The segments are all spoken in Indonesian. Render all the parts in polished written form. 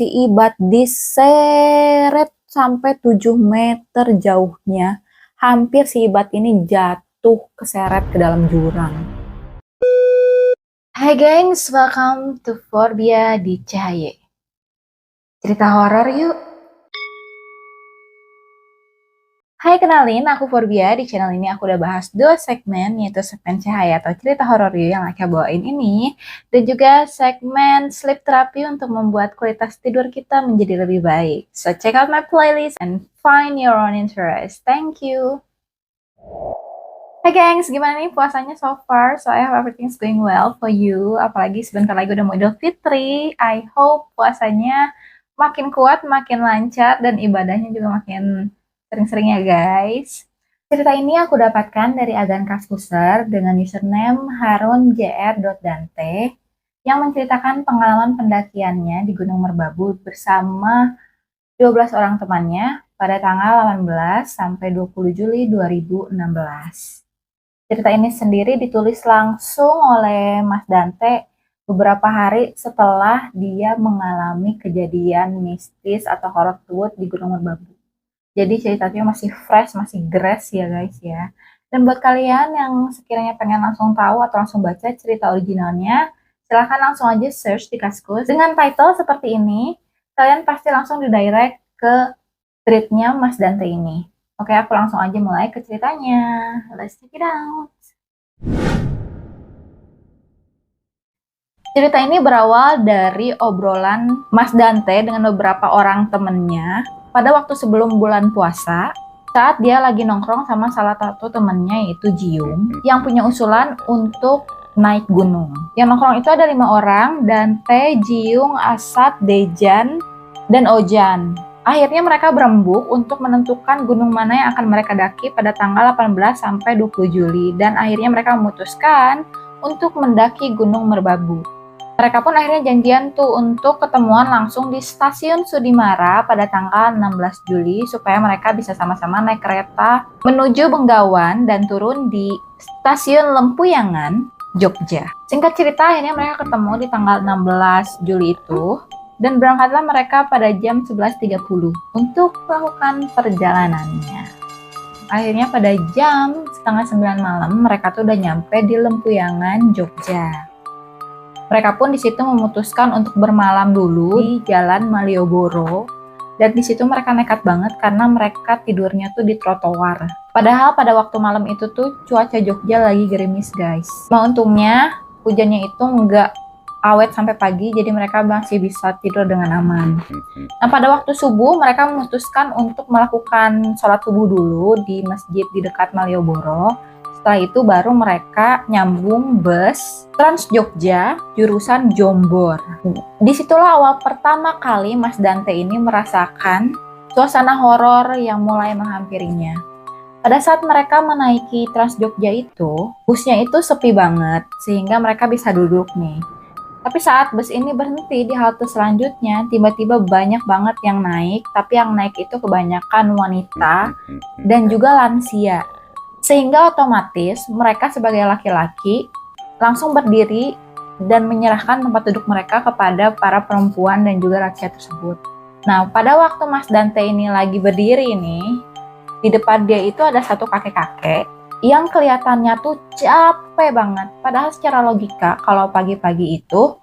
Si Ibad diseret sampai 7 meter jauhnya. Hampir si Ibad ini jatuh keseret ke dalam jurang. Hai gengs, welcome to Forbia di CHY. Cerita horor yuk. Hai, kenalin aku Forbia. Di channel ini aku udah bahas 2 segmen, yaitu segmen CHY atau cerita horor yuk yang aku bawain ini, dan juga segmen sleep therapy untuk membuat kualitas tidur kita menjadi lebih baik. So check out my playlist and find your own interest. Thank you. Hai gengs, gimana nih puasanya so far? So I hope everything's going well for you. Apalagi sebentar lagi udah mau Idul Fitri. I hope puasanya makin kuat, makin lancar, dan ibadahnya juga makin sering-sering ya guys. Cerita ini aku dapatkan dari Agan Kaskuser dengan username harunjr.dante yang menceritakan pengalaman pendakiannya di Gunung Merbabu bersama 12 orang temannya pada tanggal 18 sampai 20 Juli 2016. Cerita ini sendiri ditulis langsung oleh Mas Dante beberapa hari setelah dia mengalami kejadian mistis atau horor tersebut di Gunung Merbabu. Jadi ceritanya masih fresh, masih fresh ya guys ya. Dan buat kalian yang sekiranya pengen langsung tahu atau langsung baca cerita originalnya, silahkan langsung aja search di Kaskus. Dengan title seperti ini, kalian pasti langsung didirect ke tweetnya Mas Dante ini. Oke, aku langsung aja mulai ke ceritanya. Let's check it out. Cerita ini berawal dari obrolan Mas Dante dengan beberapa orang temennya pada waktu sebelum bulan puasa, saat dia lagi nongkrong sama salah satu temennya yaitu Jiung, yang punya usulan untuk naik gunung. Yang nongkrong itu ada 5 orang, Dante, Jiung, Asad, Dejan, dan Ojan. Akhirnya mereka berembuk untuk menentukan gunung mana yang akan mereka daki pada tanggal 18 sampai 20 Juli, dan akhirnya mereka memutuskan untuk mendaki Gunung Merbabu. Mereka pun akhirnya janjian tuh untuk ketemuan langsung di Stasiun Sudimara pada tanggal 16 Juli supaya mereka bisa sama-sama naik kereta menuju Benggawan dan turun di Stasiun Lempuyangan, Jogja. Singkat cerita, akhirnya mereka ketemu di tanggal 16 Juli itu dan berangkatlah mereka pada jam 11.30 untuk melakukan perjalanannya. Akhirnya pada jam setengah 9 malam mereka tuh udah nyampe di Lempuyangan, Jogja. Mereka pun di situ memutuskan untuk bermalam dulu di Jalan Malioboro, dan di situ mereka nekat banget karena mereka tidurnya tuh di trotoar. Padahal pada waktu malam itu tuh cuaca Jogja lagi gerimis guys. Nah untungnya hujannya itu nggak awet sampai pagi, jadi mereka masih bisa tidur dengan aman. Nah pada waktu subuh mereka memutuskan untuk melakukan sholat subuh dulu di masjid di dekat Malioboro. Setelah itu baru mereka nyambung bus Trans Jogja jurusan Jombor. Disitulah awal pertama kali Mas Dante ini merasakan suasana horor yang mulai menghampirinya. Pada saat mereka menaiki Trans Jogja itu, busnya itu sepi banget sehingga mereka bisa duduk nih. Tapi saat bus ini berhenti di halte selanjutnya, tiba-tiba banyak banget yang naik, tapi yang naik itu kebanyakan wanita dan juga lansia. Sehingga otomatis mereka sebagai laki-laki langsung berdiri dan menyerahkan tempat duduk mereka kepada para perempuan dan juga rakyat tersebut. Nah, pada waktu Mas Dante ini lagi berdiri nih, di depan dia itu ada satu kakek-kakek yang kelihatannya tuh capek banget. Padahal secara logika kalau pagi-pagi itu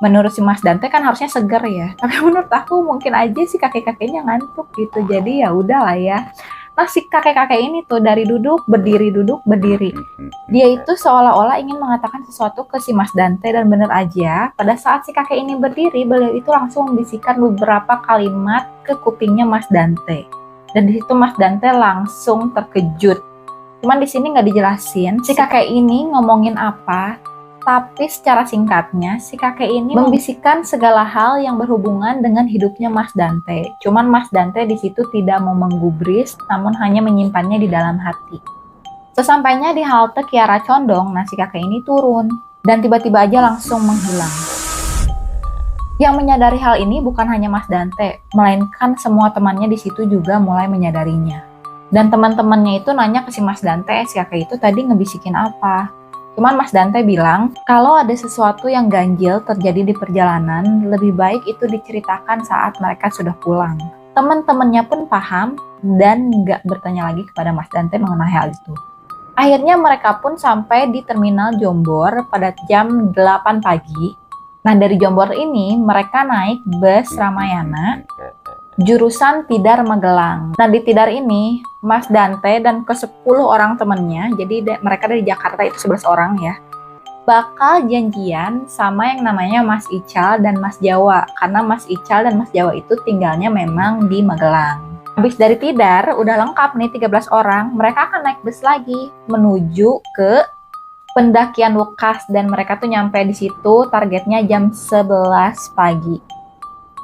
menurut si Mas Dante kan harusnya seger ya. Tapi menurut aku mungkin aja sih kakek-kakeknya ngantuk gitu. Jadi ya udahlah ya. Nah si kakek-kakek ini tuh dari duduk berdiri. Dia itu seolah-olah ingin mengatakan sesuatu ke si Mas Dante, dan bener aja pada saat si kakek ini berdiri, beliau itu langsung membisikkan beberapa kalimat ke kupingnya Mas Dante. Dan di situ Mas Dante langsung terkejut. Cuman di sini nggak dijelasin si kakek ini ngomongin apa, tapi secara singkatnya si kakek ini membisikkan segala hal yang berhubungan dengan hidupnya Mas Dante. Cuman Mas Dante di situ tidak mau menggubris, namun hanya menyimpannya di dalam hati. Sesampainya di halte Kiara Condong, si kakek ini turun dan tiba-tiba aja langsung menghilang. Yang menyadari hal ini bukan hanya Mas Dante, melainkan semua temannya di situ juga mulai menyadarinya. Dan teman-temannya itu nanya ke si Mas Dante, si kakek itu tadi ngebisikin apa. Cuman Mas Dante bilang, kalau ada sesuatu yang ganjil terjadi di perjalanan, lebih baik itu diceritakan saat mereka sudah pulang. Teman-temannya pun paham dan nggak bertanya lagi kepada Mas Dante mengenai hal itu. Akhirnya mereka pun sampai di terminal Jombor pada jam 8 pagi. Nah, dari Jombor ini mereka naik bus Ramayana jurusan Tidar Magelang. Nah, di Tidar ini Mas Dante dan ke-10 orang temennya, jadi mereka dari Jakarta itu 11 orang ya, bakal janjian sama yang namanya Mas Ical dan Mas Jawa, karena Mas Ical dan Mas Jawa itu tinggalnya memang di Magelang. Habis dari Tidar, udah lengkap nih 13 orang, mereka akan naik bus lagi menuju ke pendakian Wekas, dan mereka tuh nyampe di situ targetnya jam 11 pagi.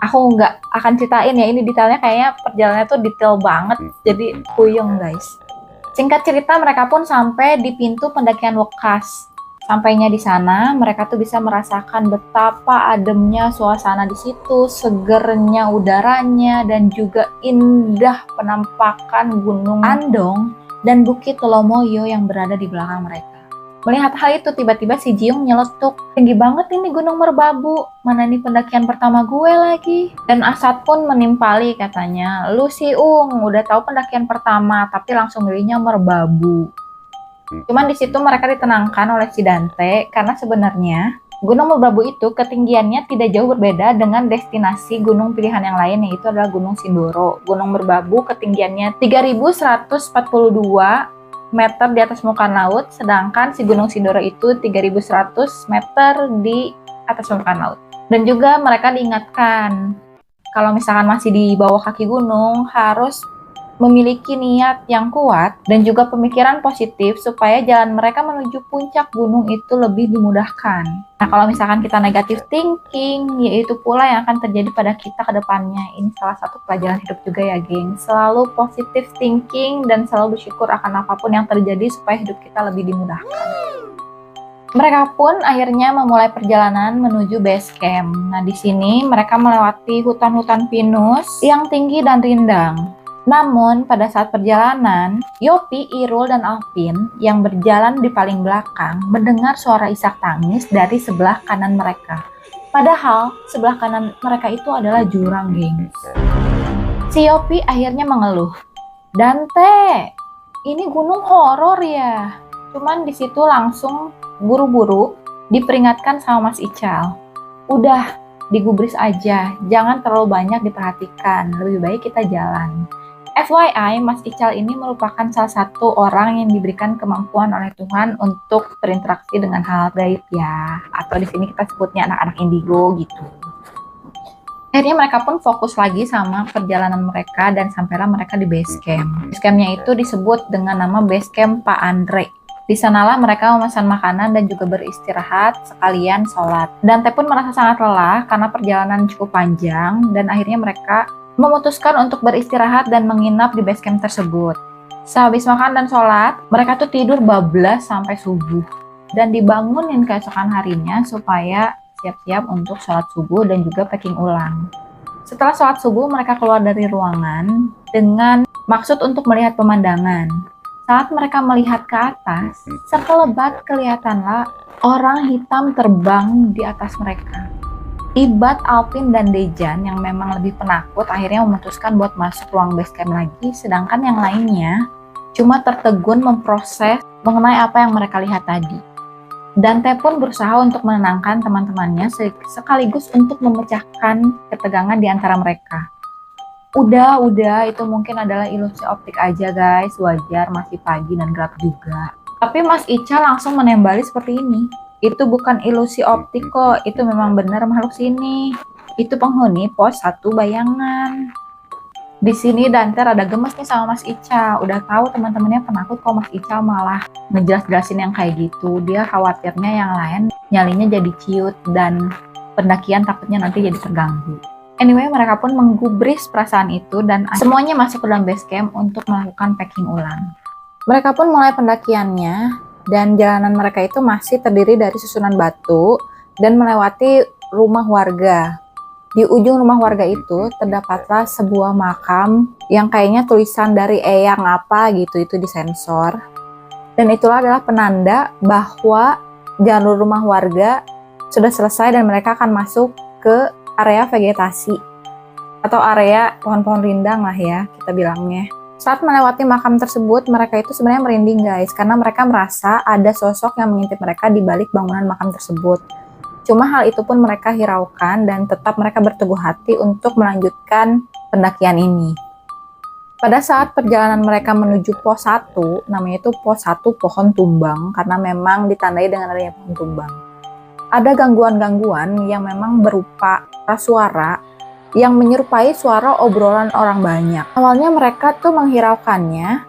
Aku nggak akan ceritain ya, ini detailnya kayaknya perjalanannya tuh detail banget, jadi puyeng guys. Singkat cerita, mereka pun sampai di pintu pendakian Wekas. Sampainya di sana, mereka tuh bisa merasakan betapa ademnya suasana di situ, segernya udaranya, dan juga indah penampakan Gunung Andong dan Bukit Telomoyo yang berada di belakang mereka. Melihat hal itu, tiba-tiba si Jiung nyeletuk, tinggi banget ini Gunung Merbabu, mana ini pendakian pertama gue lagi. Dan Asad pun menimpali katanya, lu si Ung, udah tahu pendakian pertama, tapi langsung milihnya Merbabu. Cuman di situ mereka ditenangkan oleh si Dante, karena sebenarnya Gunung Merbabu itu ketinggiannya tidak jauh berbeda dengan destinasi gunung pilihan yang lain, yaitu adalah Gunung Sindoro. Gunung Merbabu ketinggiannya 3142 meter di atas muka laut, sedangkan si Gunung Sindoro itu 3100 meter di atas muka laut. Dan juga mereka diingatkan, kalau misalkan masih di bawah kaki gunung, harus memiliki niat yang kuat dan juga pemikiran positif supaya jalan mereka menuju puncak gunung itu lebih dimudahkan. Nah, kalau misalkan kita negative thinking, yaitu pula yang akan terjadi pada kita ke depannya. Ini salah satu pelajaran hidup juga ya, geng. Selalu positive thinking dan selalu bersyukur akan apapun yang terjadi supaya hidup kita lebih dimudahkan. Mereka pun akhirnya memulai perjalanan menuju base camp. Nah, di sini mereka melewati hutan-hutan pinus yang tinggi dan rindang. Namun, pada saat perjalanan, Yopi, Irul, dan Alvin yang berjalan di paling belakang mendengar suara isak tangis dari sebelah kanan mereka. Padahal, sebelah kanan mereka itu adalah jurang, gengs. Si Yopi akhirnya mengeluh, Dante, ini gunung horor ya. Cuman di situ langsung buru-buru diperingatkan sama Mas Ical. Udah, digubris aja, jangan terlalu banyak diperhatikan, lebih baik kita jalan. FYI, Mas Ical ini merupakan salah satu orang yang diberikan kemampuan oleh Tuhan untuk berinteraksi dengan hal gaib ya, atau di sini kita sebutnya anak-anak indigo gitu. Akhirnya mereka pun fokus lagi sama perjalanan mereka dan sampailah mereka di base camp. Base campnya itu disebut dengan nama base camp Pak Andre. Di sanalah mereka memesan makanan dan juga beristirahat sekalian sholat. Dante pun merasa sangat lelah karena perjalanan cukup panjang dan akhirnya mereka memutuskan untuk beristirahat dan menginap di base camp tersebut. Sehabis makan dan sholat, mereka tuh tidur bablas sampai subuh dan dibangunin keesokan harinya supaya siap-siap untuk sholat subuh dan juga packing ulang. Setelah sholat subuh, mereka keluar dari ruangan dengan maksud untuk melihat pemandangan. Saat mereka melihat ke atas, sekelebat kelihatanlah orang hitam terbang di atas mereka. Ibat, Alvin, dan Dejan yang memang lebih penakut akhirnya memutuskan buat masuk ruang base camp lagi, sedangkan yang lainnya cuma tertegun memproses mengenai apa yang mereka lihat tadi. Dante pun berusaha untuk menenangkan teman-temannya sekaligus untuk memecahkan ketegangan di antara mereka. Udah, itu mungkin adalah ilusi optik aja guys, wajar masih pagi dan gelap juga. Tapi Mas Ica langsung menembali seperti ini. Itu bukan ilusi optik kok, itu memang benar makhluk sini. Itu penghuni pos 1 bayangan. Di sini Dante rada gemes nih sama Mas Ica. Udah tahu teman-temannya penakut kok Mas Ica malah ngejelas-jelasin yang kayak gitu. Dia khawatirnya yang lain nyalinya jadi ciut dan pendakian takutnya nanti jadi terganggu. Anyway, mereka pun menggubris perasaan itu dan semuanya masuk ke dalam base camp untuk melakukan packing ulang. Mereka pun mulai pendakiannya. Dan jalanan mereka itu masih terdiri dari susunan batu dan melewati rumah warga. Di ujung rumah warga itu terdapatlah sebuah makam yang kayaknya tulisan dari Eyang apa gitu, itu disensor. Dan itulah adalah penanda bahwa jalur rumah warga sudah selesai dan mereka akan masuk ke area vegetasi atau area pohon-pohon rindang lah ya kita bilangnya. Saat melewati makam tersebut, mereka itu sebenarnya merinding guys, karena mereka merasa ada sosok yang mengintip mereka di balik bangunan makam tersebut. Cuma hal itu pun mereka hiraukan dan tetap mereka berteguh hati untuk melanjutkan pendakian ini. Pada saat perjalanan mereka menuju pos 1, namanya itu pos 1 pohon tumbang karena memang ditandai dengan adanya pohon tumbang. Ada gangguan-gangguan yang memang berupa suara yang menyerupai suara obrolan orang banyak. Awalnya mereka tuh menghiraukannya,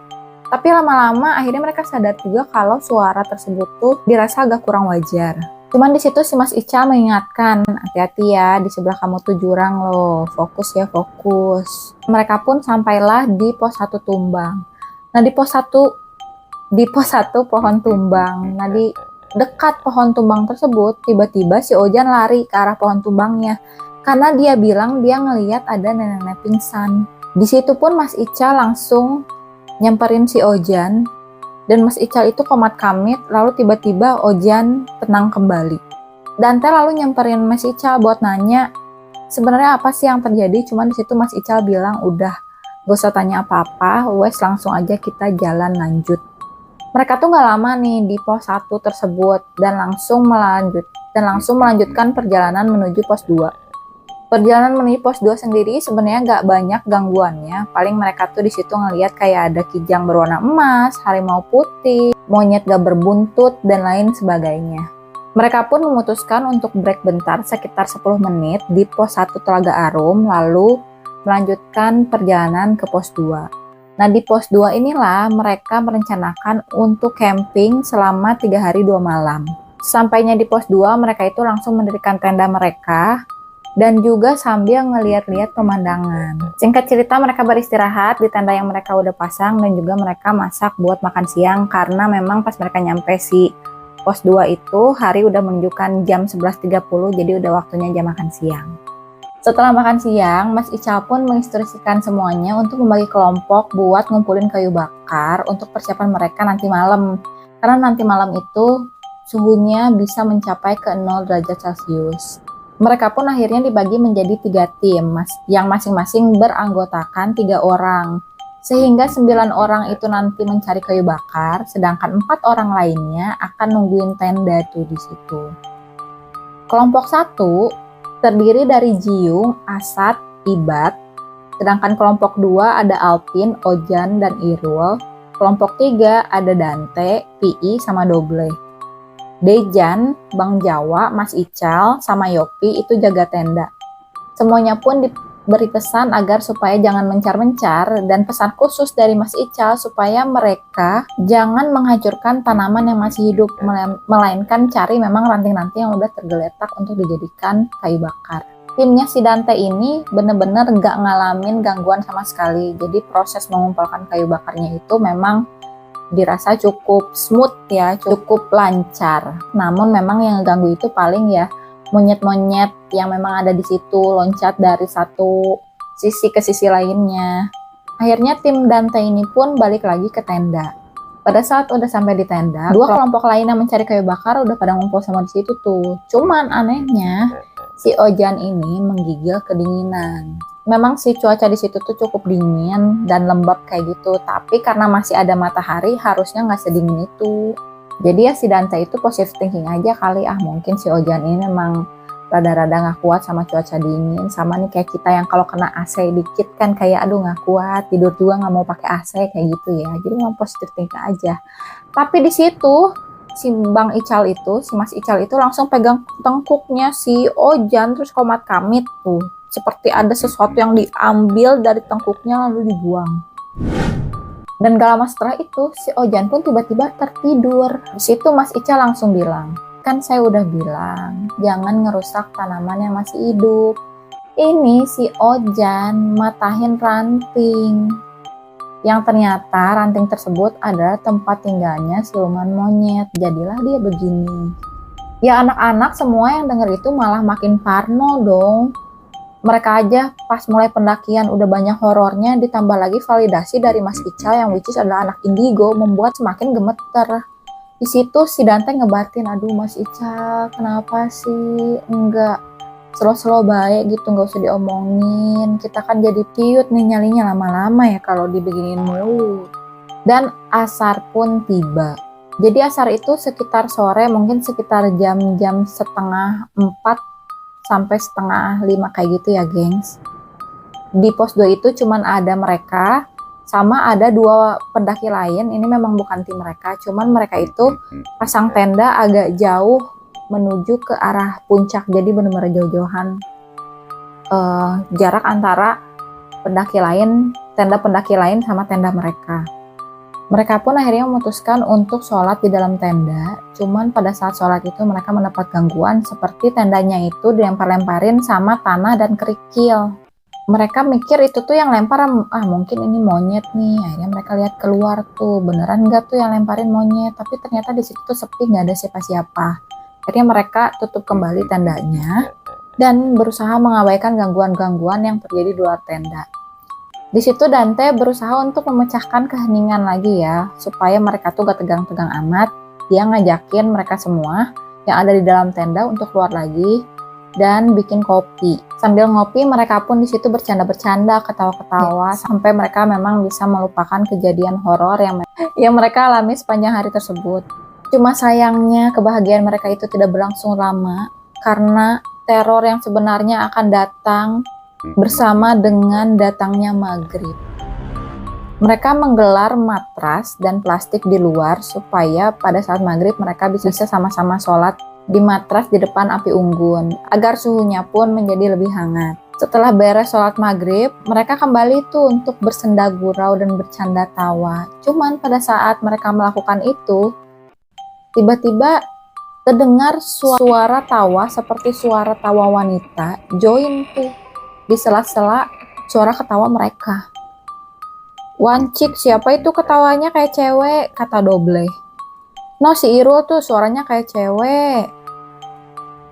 tapi lama-lama akhirnya mereka sadar juga kalau suara tersebut tuh dirasa agak kurang wajar. Cuman di situ si Mas Ica mengingatkan, hati-hati ya, di sebelah kamu tuh jurang loh, fokus ya fokus. Mereka pun sampailah di pos 1 tumbang. Nah di pos 1 pohon tumbang. Nah di dekat pohon tumbang tersebut, tiba-tiba si Ojan lari ke arah pohon tumbangnya. Karena dia bilang dia ngelihat ada nenek-nenek pingsan. Di situ pun Mas Ica langsung nyamperin si Ojan. Dan Mas Ical itu komat kamit, lalu tiba-tiba Ojan tenang kembali. Dante lalu nyamperin Mas Ical buat nanya, sebenarnya apa sih yang terjadi? Cuman di situ Mas Ical bilang, udah, gak usah tanya apa-apa, wes langsung aja kita jalan lanjut. Mereka tuh gak lama nih di pos 1 tersebut dan langsung melanjutkan perjalanan menuju pos 2. Perjalanan menuju pos 2 sendiri sebenarnya nggak banyak gangguannya. Paling mereka tuh di situ ngelihat kayak ada kijang berwarna emas, harimau putih, monyet gak berbuntut, dan lain sebagainya. Mereka pun memutuskan untuk break bentar sekitar 10 menit di pos 1 Telaga Arum, lalu melanjutkan perjalanan ke pos 2. Nah di pos 2 inilah mereka merencanakan untuk camping selama 3 hari 2 malam. Sampainya di pos 2 mereka itu langsung mendirikan tenda mereka, dan juga sambil ngeliat-liat pemandangan. Singkat cerita mereka beristirahat di tenda yang mereka udah pasang dan juga mereka masak buat makan siang karena memang pas mereka nyampe si pos 2 itu hari udah menunjukkan jam 11.30 jadi udah waktunya jam makan siang. Setelah makan siang, Mas Ical pun menginstruksikan semuanya untuk membagi kelompok buat ngumpulin kayu bakar untuk persiapan mereka nanti malam. Karena nanti malam itu suhunya bisa mencapai ke 0 derajat Celcius. Mereka pun akhirnya dibagi menjadi 3 tim, yang masing-masing beranggotakan 3 orang. Sehingga 9 orang itu nanti mencari kayu bakar, sedangkan 4 orang lainnya akan nungguin tenda tuh di situ. Kelompok 1 terdiri dari Jiung, Asad, Ibat. Sedangkan kelompok 2 ada Alpin, Ojan, dan Irul. Kelompok 3 ada Dante, Pi, sama Doble. Dejan, Bang Jawa, Mas Ical, sama Yopi itu jaga tenda. Semuanya pun diberi pesan agar supaya jangan mencar-mencar dan pesan khusus dari Mas Ical supaya mereka jangan menghancurkan tanaman yang masih hidup, melainkan cari memang ranting-ranting yang udah tergeletak untuk dijadikan kayu bakar. Timnya si Dante ini bener-bener gak ngalamin gangguan sama sekali, jadi proses mengumpulkan kayu bakarnya itu memang dirasa cukup smooth ya, cukup lancar. Namun memang yang ganggu itu paling ya monyet-monyet yang memang ada di situ loncat dari satu sisi ke sisi lainnya. Akhirnya tim Dante ini pun balik lagi ke tenda. Pada saat udah sampai di tenda, 2 kelompok lain yang mencari kayu bakar udah pada ngumpul sama di situ tuh. Cuman anehnya si Ojan ini menggigil kedinginan. Memang sih cuaca di situ tuh cukup dingin dan lembab kayak gitu, tapi karena masih ada matahari harusnya nggak sedingin itu. Jadi ya si Dante itu positive thinking aja kali, mungkin si Ojan ini memang rada-rada nggak kuat sama cuaca dingin, sama nih kayak kita yang kalau kena AC dikit kan kayak aduh nggak kuat, tidur juga nggak mau pakai AC kayak gitu ya. Jadi memang positive thinking aja. Tapi di situ si Bang Ical itu, si Mas Ical itu langsung pegang tengkuknya si Ojan terus komat kamit tuh. Seperti ada sesuatu yang diambil dari tengkuknya lalu dibuang. Dan gak lama setelah itu, si Ojan pun tiba-tiba tertidur. Di situ Mas Ica langsung bilang, kan saya udah bilang, jangan ngerusak tanaman yang masih hidup. Ini si Ojan matahin ranting. Yang ternyata ranting tersebut adalah tempat tinggalnya siluman monyet. Jadilah dia begini. Ya anak-anak semua yang denger itu malah makin parno dong. Mereka aja pas mulai pendakian udah banyak horornya, ditambah lagi validasi dari Mas Ical yang which is adalah anak indigo, membuat semakin gemeter. Di situ si Dante ngebatin, aduh Mas Ical kenapa sih enggak slow-slow baik gitu, nggak usah diomongin, kita kan jadi cute nih nyalinya lama-lama ya kalau dibeginin mulu. Dan asar pun tiba. Jadi asar itu sekitar sore, mungkin sekitar jam-jam setengah 4 sampai setengah 5 kayak gitu ya gengs. Di pos 2 itu cuman ada mereka sama ada 2 pendaki lain. Ini memang bukan tim mereka, cuman mereka itu pasang tenda agak jauh menuju ke arah puncak, jadi benar-benar jauh-jauhan jarak antara pendaki lain, tenda pendaki lain sama tenda mereka. Mereka pun akhirnya memutuskan untuk sholat di dalam tenda, cuman pada saat sholat itu mereka mendapat gangguan seperti tendanya itu dilempar-lemparin sama tanah dan kerikil. Mereka mikir itu tuh yang lempar, mungkin ini monyet nih. Akhirnya mereka lihat keluar tuh, beneran nggak tuh yang lemparin monyet, tapi ternyata di situ tuh sepi, nggak ada siapa-siapa. Akhirnya mereka tutup kembali tendanya dan berusaha mengabaikan gangguan-gangguan yang terjadi di luar tenda. Di situ Dante berusaha untuk memecahkan keheningan lagi ya, supaya mereka tuh gak tegang-tegang amat. Dia ngajakin mereka semua yang ada di dalam tenda untuk keluar lagi dan bikin kopi. Sambil ngopi mereka pun di situ bercanda-bercanda, ketawa-ketawa sampai mereka memang bisa melupakan kejadian horor yang mereka alami sepanjang hari tersebut. Cuma sayangnya kebahagiaan mereka itu tidak berlangsung lama karena teror yang sebenarnya akan datang bersama dengan datangnya maghrib. Mereka menggelar matras dan plastik di luar supaya pada saat maghrib mereka bisa sama-sama sholat di matras di depan api unggun agar suhunya pun menjadi lebih hangat. Setelah beres sholat maghrib, mereka kembali tuh untuk bersenda gurau dan bercanda tawa. Cuman pada saat mereka melakukan itu, tiba-tiba terdengar suara tawa seperti suara tawa wanita join tuh di sela-sela suara ketawa mereka. Wancik, siapa itu ketawanya kayak cewek, kata Doble. No, si Irul tuh suaranya kayak cewek.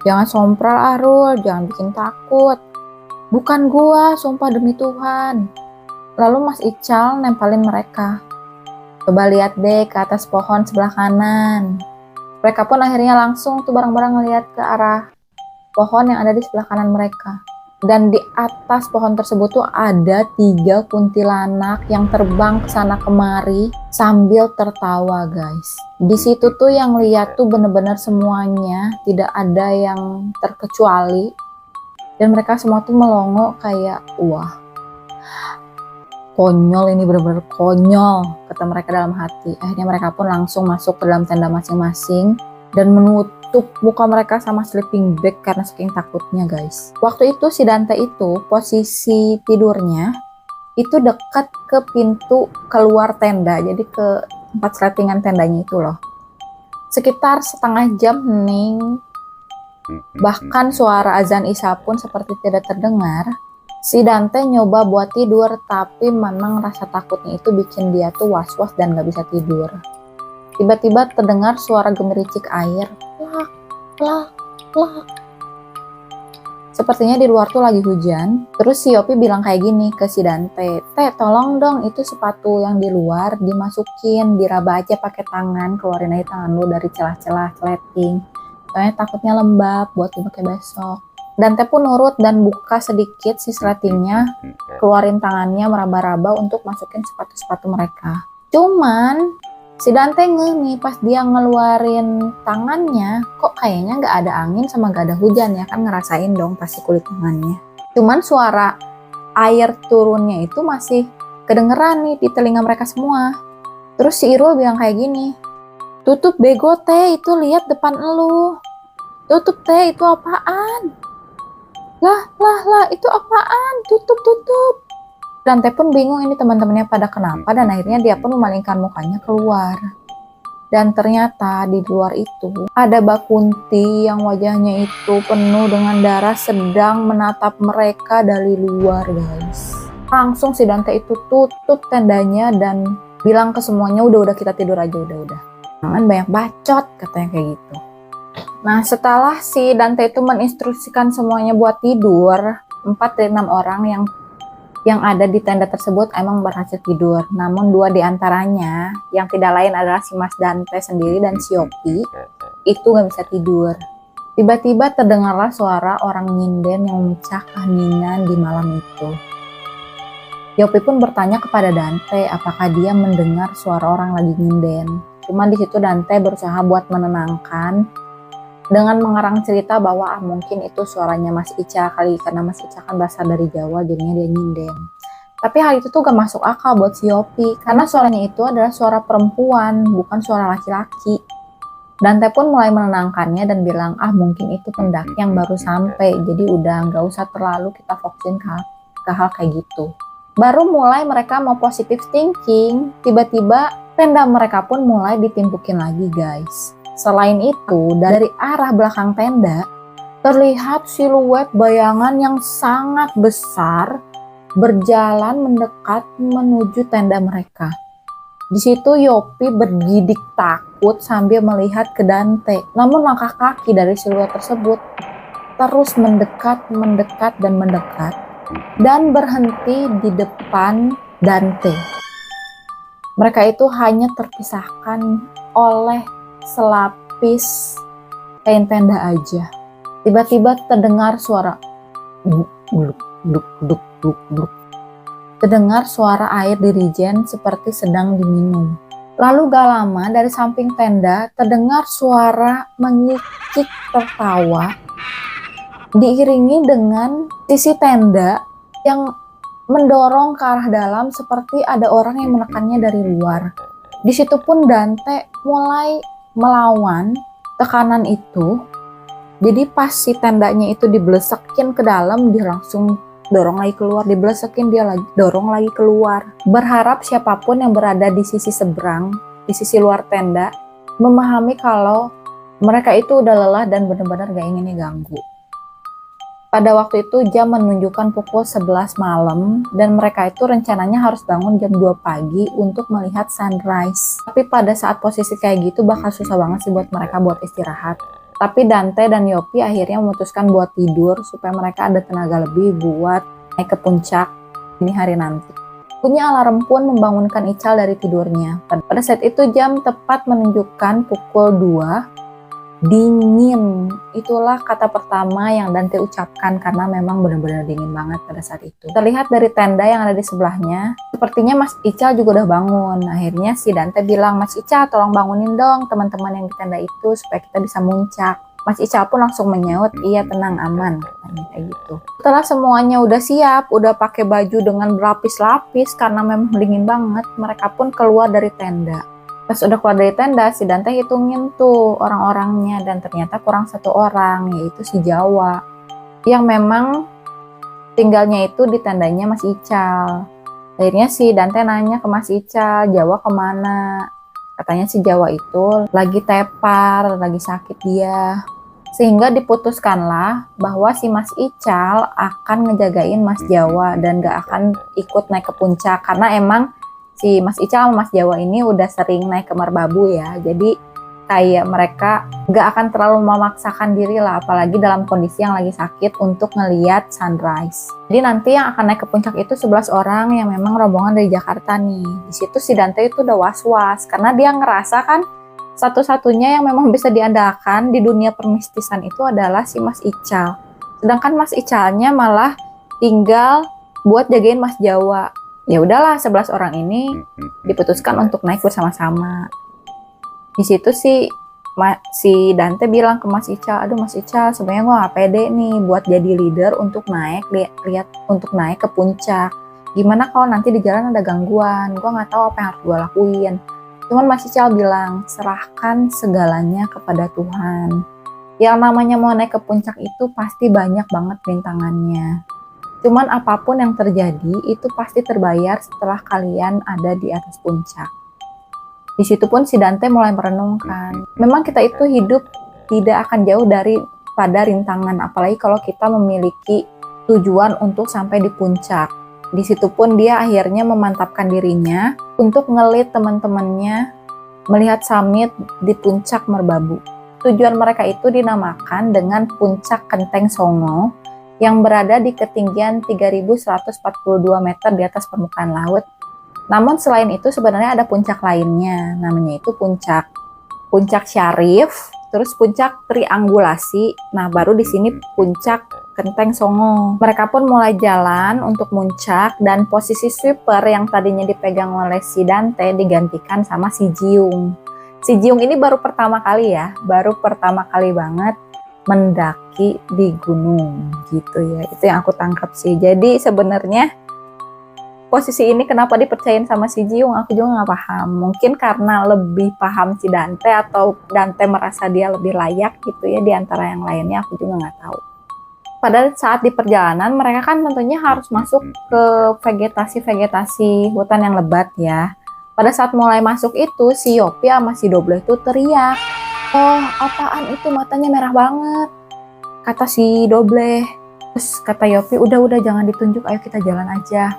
Jangan sompral Arul, jangan bikin takut. Bukan gua, sumpah demi Tuhan. Lalu Mas Ical nempelin mereka. Coba lihat deh ke atas pohon sebelah kanan. Mereka pun akhirnya langsung tuh bareng-bareng ngeliat ke arah pohon yang ada di sebelah kanan mereka. Dan di atas pohon tersebut tuh ada 3 kuntilanak yang terbang ke sana kemari sambil tertawa guys. Di situ tuh yang lihat tuh bener-bener semuanya, tidak ada yang terkecuali. Dan mereka semua tuh melongo kayak, wah, konyol ini, bener-bener konyol, kata mereka dalam hati. Akhirnya mereka pun langsung masuk ke dalam tenda masing-masing dan menutup muka mereka sama sleeping bag karena saking takutnya guys. Waktu itu si Dante itu posisi tidurnya itu dekat ke pintu keluar tenda, jadi ke tempat sleepingan tendanya itu loh. Sekitar setengah jam hening, bahkan suara azan isya pun seperti tidak terdengar. Si Dante nyoba buat tidur, tapi memang rasa takutnya itu bikin dia tuh was-was dan gak bisa tidur. Tiba-tiba terdengar suara gemericik air. Plak, plak, plak. Sepertinya di luar tuh lagi hujan. Terus si Yopi bilang kayak gini ke si Dante, "Teh, tolong dong itu sepatu yang di luar dimasukin, diraba aja pakai tangan, keluarin aja tangan lu dari celah-celah sleting. Soalnya takutnya lembab buat dipakai besok." Dante pun nurut dan buka sedikit si sletingnya, keluarin tangannya meraba-raba untuk masukin sepatu-sepatu mereka. Cuman si Dante nih pas dia ngeluarin tangannya, kok kayaknya nggak ada angin sama nggak ada hujan ya, kan ngerasain dong pasti kulit tangannya. Cuman suara air turunnya itu masih kedengeran nih di telinga mereka semua. Terus si Irul bilang kayak gini, "Tutup bego Teh, itu lihat depan elu. Tutup Teh, itu apaan? Lah, itu apaan? Tutup." Dante pun bingung ini teman-temannya pada kenapa, dan akhirnya dia pun memalingkan mukanya keluar. Dan ternyata di luar itu ada Mbak Kunti yang wajahnya itu penuh dengan darah sedang menatap mereka dari luar guys. Langsung si Dante itu tutup tendanya dan bilang ke semuanya, udah kita tidur aja, udah. Jangan banyak bacot, katanya kayak gitu. Nah setelah si Dante itu menginstruksikan semuanya buat tidur, 4 dari 6 orang yang ada di tenda tersebut emang berhasil tidur. Namun 2 di antaranya yang tidak lain adalah si Mas Dante sendiri dan si Yopi itu gak bisa tidur. Tiba-tiba terdengarlah suara orang nyinden yang memecah keheningan di malam itu. Yopi pun bertanya kepada Dante apakah dia mendengar suara orang lagi nyinden. Cuman di situ Dante berusaha buat menenangkan dengan mengarang cerita bahwa mungkin itu suaranya Mas Ica kali, karena Mas Ica kan berasal dari Jawa jadinya dia nyinden. Tapi hal itu tuh gak masuk akal buat si Yopi karena suaranya itu adalah suara perempuan, bukan suara laki-laki. Dante pun mulai menenangkannya dan bilang mungkin itu pendaki yang baru sampai, jadi udah gak usah terlalu kita fokusin ke hal kayak gitu. Baru mulai mereka mau positive thinking, tiba-tiba tenda mereka pun mulai ditimpukin lagi guys. Selain itu, dari arah belakang tenda terlihat siluet bayangan yang sangat besar berjalan mendekat menuju tenda mereka. Di situ Yopi bergidik takut sambil melihat ke Dante. Namun langkah kaki dari siluet tersebut terus mendekat dan berhenti di depan Dante. Mereka itu hanya terpisahkan oleh selapis kain tenda aja. Tiba-tiba terdengar suara gluk. Terdengar suara air dirijen seperti sedang diminum. Lalu gak lama dari samping tenda terdengar suara mengikik tertawa diiringi dengan sisi tenda yang mendorong ke arah dalam seperti ada orang yang menekannya dari luar. Di situ pun Dante mulai melawan tekanan itu. Jadi pas si tendanya itu dibelesekin ke dalam, dia langsung dorong lagi keluar, dibelesekin dia lagi dorong lagi keluar. Berharap siapapun yang berada di sisi seberang, di sisi luar tenda, memahami kalau mereka itu udah lelah dan benar-benar gak ingin diganggu. Pada waktu itu jam menunjukkan pukul 11 malam dan mereka itu rencananya harus bangun jam 2 pagi untuk melihat sunrise. Tapi pada saat posisi kayak gitu bakal susah banget sih buat mereka buat istirahat. Tapi Dante dan Yopi akhirnya memutuskan buat tidur supaya mereka ada tenaga lebih buat naik ke puncak ini hari nanti. Bunyi alarm pun membangunkan Ical dari tidurnya. Pada saat itu jam tepat menunjukkan pukul 2. Dingin, itulah kata pertama yang Dante ucapkan karena memang benar-benar dingin banget pada saat itu. Terlihat dari tenda yang ada di sebelahnya, sepertinya Mas Ical juga udah bangun. Akhirnya si Dante bilang, Mas Ical tolong bangunin dong teman-teman yang di tenda itu supaya kita bisa muncak. Mas Ical pun langsung menyaut, iya tenang aman, katanya kayak gitu. Setelah semuanya udah siap, udah pakai baju dengan berlapis-lapis karena memang dingin banget, mereka pun keluar dari tenda. Pas udah keluar dari tenda, si Dante hitungin tuh orang-orangnya dan ternyata kurang 1 orang, yaitu si Jawa. Yang memang tinggalnya itu di tendanya Mas Ical. Akhirnya si Dante nanya ke Mas Ical, Jawa kemana? Katanya si Jawa itu lagi tepar, lagi sakit dia. Sehingga diputuskanlah bahwa si Mas Ical akan ngejagain Mas Jawa dan gak akan ikut naik ke puncak karena emang si Mas Ical sama Mas Jawa ini udah sering naik ke Merbabu ya, jadi kayak mereka gak akan terlalu memaksakan diri lah, apalagi dalam kondisi yang lagi sakit untuk ngeliat sunrise. Jadi nanti yang akan naik ke puncak itu 11 orang yang memang rombongan dari Jakarta nih. Di situ si Dante itu udah was-was karena dia ngerasa kan satu-satunya yang memang bisa diandalkan di dunia permistisan itu adalah si Mas Ical. Sedangkan Mas Icalnya malah tinggal buat jagain Mas Jawa. Ya udahlah 11 orang ini diputuskan untuk naik bersama-sama. Di situ si Dante bilang ke Mas Ical, aduh Mas Ical sebenarnya gue gak pede nih buat jadi leader untuk naik ke puncak. Gimana kalau nanti di jalan ada gangguan, gue gak tahu apa yang harus gue lakuin. Cuman Mas Ical bilang, serahkan segalanya kepada Tuhan. Yang namanya mau naik ke puncak itu pasti banyak banget rintangannya. Cuman apapun yang terjadi itu pasti terbayar setelah kalian ada di atas puncak. Di situ pun si Dante mulai merenungkan. Memang kita itu hidup tidak akan jauh daripada rintangan, apalagi kalau kita memiliki tujuan untuk sampai di puncak. Di situ pun dia akhirnya memantapkan dirinya untuk ngelit teman-temannya melihat summit di puncak Merbabu. Tujuan mereka itu dinamakan dengan Puncak Kenteng Songo, yang berada di ketinggian 3.142 meter di atas permukaan laut. Namun selain itu sebenarnya ada puncak lainnya, namanya itu puncak Syarif, terus puncak Triangulasi. Nah, baru di sini puncak Genteng Songo. Mereka pun mulai jalan untuk muncak dan posisi sweeper yang tadinya dipegang oleh si Dante digantikan sama si Jiung. Si Jiung ini baru pertama kali banget mendaki di gunung gitu ya. Itu yang aku tangkap sih. Jadi sebenarnya posisi ini kenapa dipercayain sama si Jiung, aku juga nggak paham. Mungkin karena lebih paham si Dante atau Dante merasa dia lebih layak gitu ya di antara yang lainnya, aku juga nggak tahu. Pada saat di perjalanan mereka kan tentunya harus masuk ke vegetasi hutan yang lebat ya. Pada saat mulai masuk itu si Yopi sama si Doble itu teriak, "Oh, apaan itu, matanya merah banget," kata si Doble. Terus kata Yopi, udah jangan ditunjuk, ayo kita jalan aja.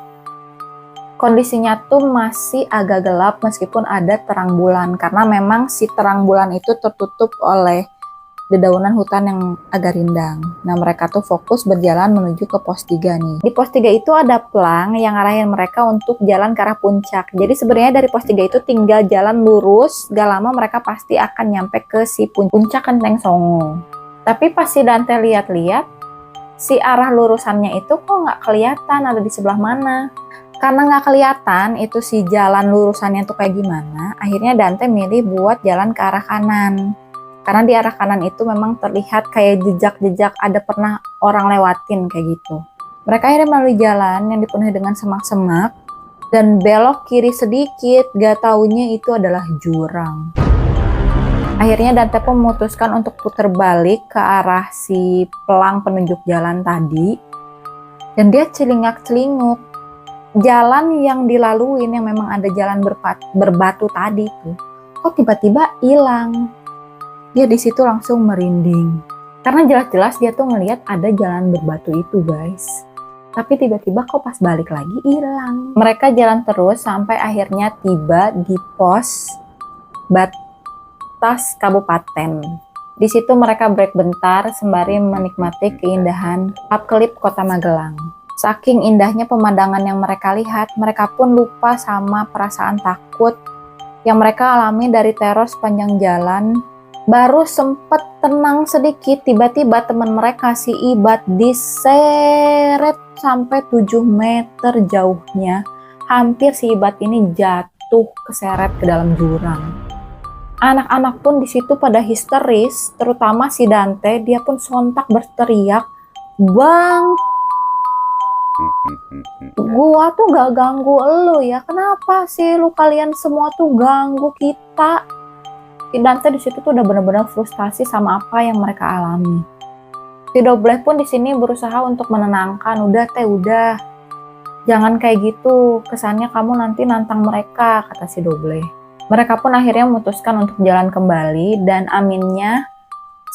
Kondisinya tuh masih agak gelap meskipun ada terang bulan, karena memang si terang bulan itu tertutup oleh dedaunan hutan yang agak rindang. Nah, mereka tuh fokus berjalan menuju ke pos 3 nih. Di pos 3 itu ada pelang yang ngarahin mereka untuk jalan ke arah puncak. Jadi sebenarnya dari pos 3 itu tinggal jalan lurus, gak lama mereka pasti akan nyampe ke si puncak Genteng Songo. Tapi pas si Dante lihat-lihat, si arah lurusannya itu kok nggak kelihatan ada di sebelah mana. Karena nggak kelihatan itu si jalan lurusannya tuh kayak gimana, akhirnya Dante milih buat jalan ke arah kanan. Karena di arah kanan itu memang terlihat kayak jejak-jejak ada pernah orang lewatin kayak gitu. Mereka akhirnya melalui jalan yang dipenuhi dengan semak-semak dan belok kiri sedikit, gak taunya itu adalah jurang. Akhirnya Dante pun memutuskan untuk putar balik ke arah si pelang penunjuk jalan tadi. Dan dia celingak-celinguk. Jalan yang dilaluin yang memang ada jalan berbatu tadi tuh, kok tiba-tiba hilang. Dia di situ langsung merinding. Karena jelas-jelas dia tuh ngelihat ada jalan berbatu itu, guys. Tapi tiba-tiba kok pas balik lagi hilang. Mereka jalan terus sampai akhirnya tiba di pos batas kabupaten. Di situ mereka break bentar sembari menikmati keindahan Kelip Kota Magelang. Saking indahnya pemandangan yang mereka lihat, mereka pun lupa sama perasaan takut yang mereka alami dari teror sepanjang jalan. Baru sempet tenang sedikit, tiba-tiba teman mereka si Ibad diseret sampai 7 meter jauhnya. Hampir si Ibad ini jatuh keseret ke dalam jurang. Anak-anak pun di situ pada histeris, terutama si Dante. Dia pun sontak berteriak, "Bang, gua tuh gak ganggu elu ya, kenapa sih lu kalian semua tuh ganggu kita?" Si Dante di situ tuh udah benar-benar frustasi sama apa yang mereka alami. Si Doble pun di sini berusaha untuk menenangkan, udah, jangan kayak gitu, kesannya kamu nanti nantang mereka, kata si Doble. Mereka pun akhirnya memutuskan untuk jalan kembali, dan aminnya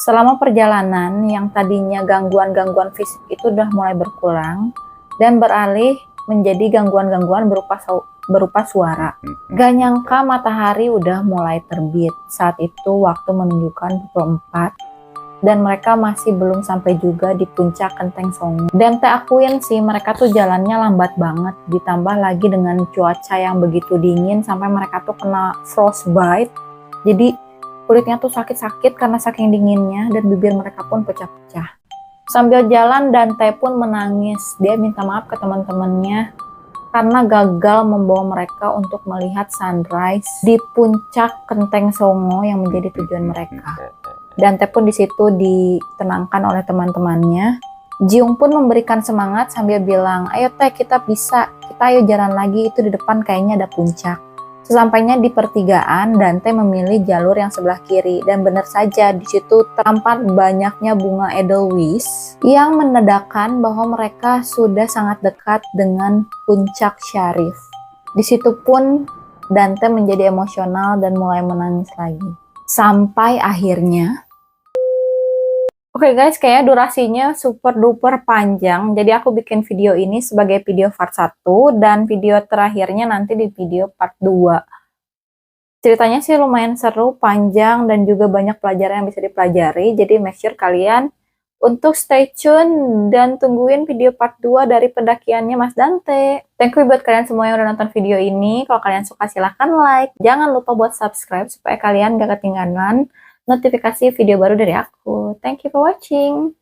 selama perjalanan yang tadinya gangguan-gangguan fisik itu udah mulai berkurang dan beralih menjadi gangguan-gangguan berupa suara. Gak nyangka matahari udah mulai terbit. Saat itu waktu menunjukkan pukul 4 dan mereka masih belum sampai juga di puncak Genteng Songo. Dan akuin sih mereka tuh jalannya lambat banget, ditambah lagi dengan cuaca yang begitu dingin sampai mereka tuh kena frostbite. Jadi kulitnya tuh sakit-sakit karena saking dinginnya dan bibir mereka pun pecah-pecah. Sambil jalan Dante pun menangis. Dia minta maaf ke teman-temannya karena gagal membawa mereka untuk melihat sunrise di puncak Genteng Songo yang menjadi tujuan mereka. Dante pun di situ ditenangkan oleh teman-temannya. Jiung pun memberikan semangat sambil bilang, "Ayo Teh, kita bisa. Kita ayo jalan lagi, itu di depan kayaknya ada puncak." Sesampainya di pertigaan, Dante memilih jalur yang sebelah kiri, dan benar saja di situ tampak banyaknya bunga edelweiss yang menandakan bahwa mereka sudah sangat dekat dengan puncak Syarif. Di situ pun Dante menjadi emosional dan mulai menangis lagi. Sampai akhirnya, oke guys, kayaknya durasinya super duper panjang, jadi aku bikin video ini sebagai video part 1 dan video terakhirnya nanti di video part 2. Ceritanya sih lumayan seru, panjang, dan juga banyak pelajaran yang bisa dipelajari, jadi make sure kalian untuk stay tune dan tungguin video part 2 dari pendakiannya Mas Dante. Thank you buat kalian semua yang udah nonton video ini. Kalau kalian suka silahkan like. Jangan lupa buat subscribe supaya kalian gak ketinggalan notifikasi video baru dari aku. Thank you for watching.